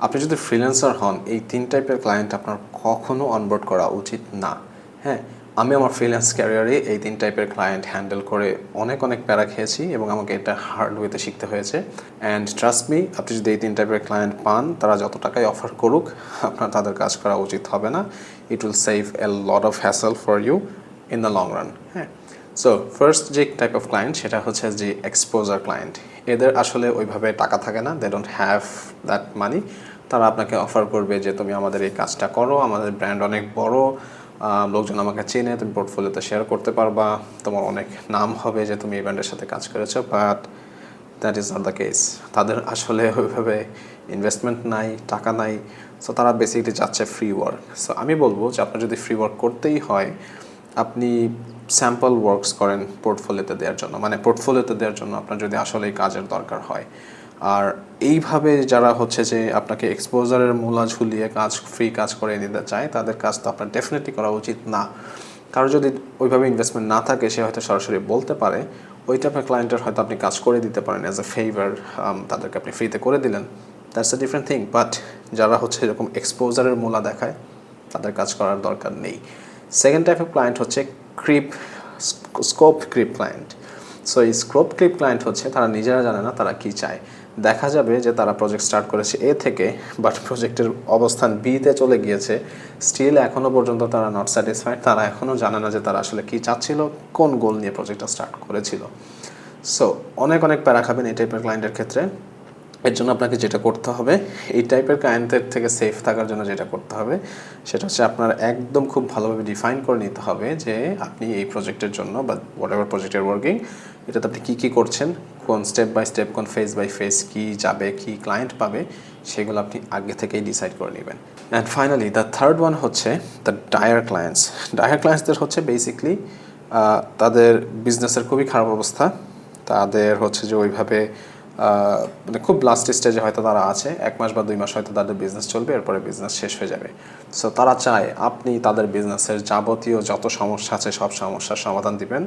আপনি যদি ফ্রিল্যান্সার হন, এই ৩ টাইপের ক্লায়েন্ট আপনার কখনো অনবোর্ড করা উচিত না। হ্যাঁ? আমি আমার ফ্রিল্যান্স ক্যারিয়ারে এই ৩ টাইপের ক্লায়েন্ট হ্যান্ডেল করে অনেক প্যারা খেয়েছি এবং আমাকে এটা হার্ড ওয়েতে শিখতে হয়েছে। অ্যান্ড ট্রাস্ট মি, আপনি যদি এই ৩ টাইপের ক্লায়েন্ট পান, তারা যত টাকাই অফার করুক, আপনার তাদের কাজ করা উচিত হবে না। It will save a lot of hassle for you in the long run. হ্যাঁ? সো ফার্স্ট যে টাইপ অফ ক্লায়েন্ট সেটা হচ্ছে যে এক্সপোজার ক্লায়েন্ট। এদের আসলে ওইভাবে টাকা থাকে না, they don't have that money. তারা আপনাকে অফার করবে যে তুমি আমাদের এই কাজটা করো, আমাদের ব্র্যান্ড অনেক বড়, লোকজন আমাকে চেনে, তুমি পোর্টফোলিওতে শেয়ার করতে পারবা, তোমার অনেক নাম হবে যে তুমি এই ব্র্যান্ডের সাথে কাজ করেছো। But that is not the case. তাদের আসলে ওইভাবে ইনভেস্টমেন্ট নাই, টাকা নাই। সো তারা বেসিক্যালি যাচ্ছে ফ্রি ওয়ার্ক। সো আমি বলবো যে আপনার যদি ফ্রি ওয়ার্ক করতেই হয়, আপনি স্যাম্পল ওয়ার্কস করেন পোর্টফোলিওতে দেওয়ার জন্য, মানে পোর্টফোলিওতে দেওয়ার জন্য আপনার যদি আসলে এই কাজের দরকার হয়। আর এইভাবে যারা হচ্ছে যে আপনাকে এক্সপোজারের মূলা ঝুলিয়ে ফ্রি কাজ করে নিতে চায়, তাদের কাজ তো আপনার ডেফিনেটলি করা উচিত না। কারো যদি ওইভাবে ইনভেস্টমেন্ট না থাকে, সে হয়তো সরাসরি বলতে পারে, ওই টাইপের ক্লায়েন্টের হয়তো আপনি কাজ করে দিতে পারেন অ্যাজ এ ফেভার, তাদেরকে আপনি ফ্রিতে করে দিলেন, that's a different thing. But যারা হচ্ছে এরকম এক্সপোজারের মূলা দেখায়, তাদের কাজ করার দরকার নেই। সেকেন্ড টাইপ অফ ক্লায়েন্ট হচ্ছে স্কোপ ক্রিপ ক্লায়েন্ট। সো এই স্কোপ ক্রিপ ক্লায়েন্ট হচ্ছে তারা নিজেরা জানে না তারা কী চায়। দেখা যাবে যে তারা প্রজেক্ট স্টার্ট করেছে এ থেকে, বাট প্রজেক্টের অবস্থান বিতে চলে গিয়েছে, স্টিল এখনও পর্যন্ত তারা নট স্যাটিসফাইড। তারা এখনও জানে না যে তারা আসলে কী চাচ্ছিল, কোন গোল নিয়ে প্রজেক্টটা স্টার্ট করেছিল। সো অনেক প্যারা খাবেন এই টাইপের ক্লায়েন্টের ক্ষেত্রে। এর জন্য আপনাকে যেটা করতে হবে, এই টাইপের ক্লায়েন্টের থেকে সেফ থাকার জন্য যেটা করতে হবে, সেটা হচ্ছে আপনার একদম খুব ভালোভাবে ডিফাইন করে নিতে হবে যে আপনি এই প্রজেক্টের জন্য বা হোয়াট এভার প্রজেক্টের ওয়ার্কিং, এটাতে আপনি কী করছেন, কোন স্টেপ বাই স্টেপ, কোন ফেজ বাই ফেজ কী যাবে, কী ক্লায়েন্ট পাবে, সেগুলো আপনি আগে থেকেই ডিসাইড করে নেবেন। And finally the third one হচ্ছে দ্য ডায়ার ক্লায়েন্টস। ডায়ার ক্লায়েন্টসদের হচ্ছে বেসিকলি তাদের বিজনেসের খুবই খারাপ অবস্থা, তাদের হচ্ছে যে ওইভাবে মানে খুব লাস্ট স্টেজে হয়তো তারা আছে, 1 মাস বা 2 মাস হয়তো তাদের বিজনেস চলবে, এরপরে বিজনেস শেষ হয়ে যাবে। সো তারা চায় আপনি তাদের বিজনেসের যাবতীয় যত সমস্যা আছে সব সমস্যার সমাধান দিবেন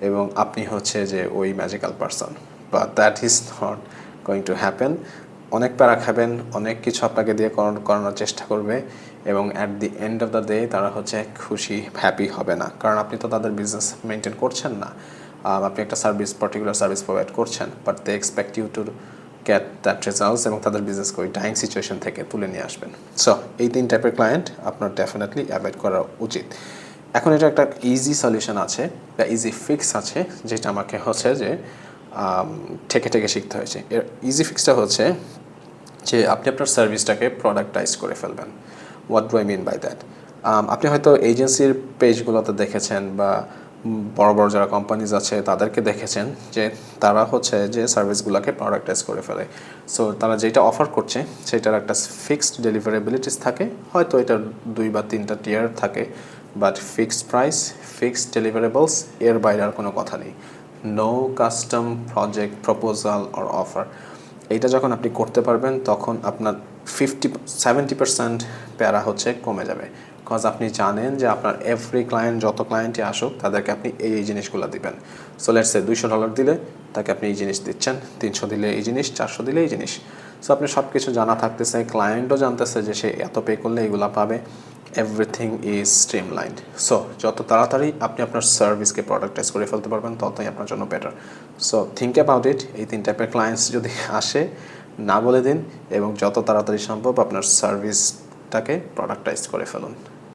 এবং আপনি হচ্ছে যে ওই magical person. But that is not going to happen. অনেক প্যারা খাবেন, অনেক কিছু আপনাকে দিয়ে করানোর চেষ্টা করবে এবং at the end of the day তারা হচ্ছে খুশি, হ্যাপি হবে না, কারণ আপনি তো তাদের বিজনেস মেনটেন করছেন না। আপনি একটা পার্টিকুলার সার্ভিস প্রোভাইড করছেন, but they expect you to get that results এবং তাদের বিজনেসকে ওই ডাইং সিচুয়েশন থেকে তুলে নিয়ে আসবেন। সো এই 3 টাইপের ক্লায়েন্ট আপনার ডেফিনেটলি অ্যাভয়েড করা উচিত। এখন এটা একটা ইজি সলিউশন আছে বা ইজি ফিক্স আছে, যেটা আমাকে হচ্ছে যে ঠেকে শিখতে হয়েছে। এর ইজি ফিক্সটা হচ্ছে যে আপনি আপনার সার্ভিসটাকে প্রোডাক্টাইজ করে ফেলবেন। What do I mean by that? আপনি হয়তো এজেন্সির পেজগুলোতে দেখেছেন বা বড় যারা কোম্পানিজ আছে তাদেরকে দেখেছেন যে তারা হচ্ছে যে সার্ভিসগুলোকে প্রোডাক্টাইজ করে ফেলে। সো তারা যেটা অফার করছে সেটার একটা ফিক্সড ডেলিভারেবিলিটিস থাকে, হয়তো এটার 2 বা 3টা টিয়ার থাকে, but fixed price, fixed deliverables, এর বাইরে আর কোনো কথা নেই। No custom project proposal or offer. এইটা যখন আপনি করতে পারবেন তখন আপনার 70% প্যারা হচ্ছে কমে যাবে, বিকজ আপনি জানেন যে আপনার এভরি ক্লায়েন্ট, যত ক্লায়েন্টই আসুক, তাদেরকে আপনি এই জিনিসগুলো দিবেন। সো লেটস সে $200 দিলে তাকে আপনি এই জিনিস দিচ্ছেন, 300 দিলে এই জিনিস, 400 দিলে এই জিনিস। সো আপনি সব কিছু জানা থাকতেছে, ক্লায়েন্টও জানতেছে যে সে এত পে করলে এগুলো পাবে, এভরিথিং ইজ স্ট্রিমলাইন্ড। সো যত তাড়াতাড়ি আপনি আপনার সার্ভিসকে প্রোডাক্টাইজ করে ফেলতে পারবেন, ততই আপনার জন্য better. So think about it. এই 3 টাইপের ক্লায়েন্টস যদি আসে, না বলে দিন এবং যত তাড়াতাড়ি সম্ভব আপনার সার্ভিসটাকে প্রোডাক্টাইজ করে ফেলুন।